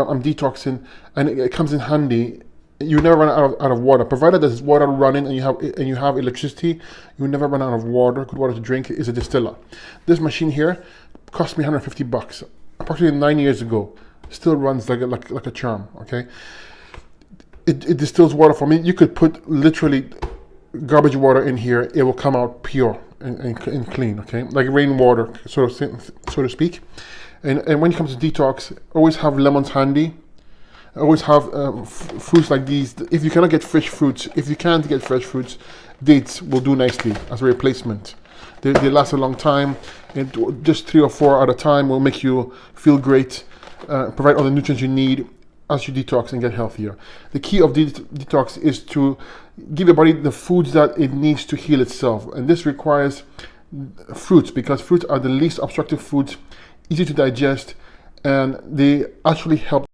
I'm detoxing, and it comes in handy. You never run out of water, provided there's water running and you have electricity. You never run out of water. Good water to drink is a distiller. This machine here cost me $150, approximately 9 years ago. Still runs like a charm. Okay, it distills water for me. You could put literally garbage water in here. It will come out pure and clean. Okay, like rainwater, so to speak. And when it comes to detox, always have lemons handy. Always have fruits like these. If you cannot get fresh fruits, dates will do nicely as a replacement. They last a long time, and just 3 or 4 at a time will make you feel great, provide all the nutrients you need as you detox and get healthier. The key of detox is to give your body the foods that it needs to heal itself, and this requires fruits, because fruits are the least obstructive foods, easy to digest, and they actually help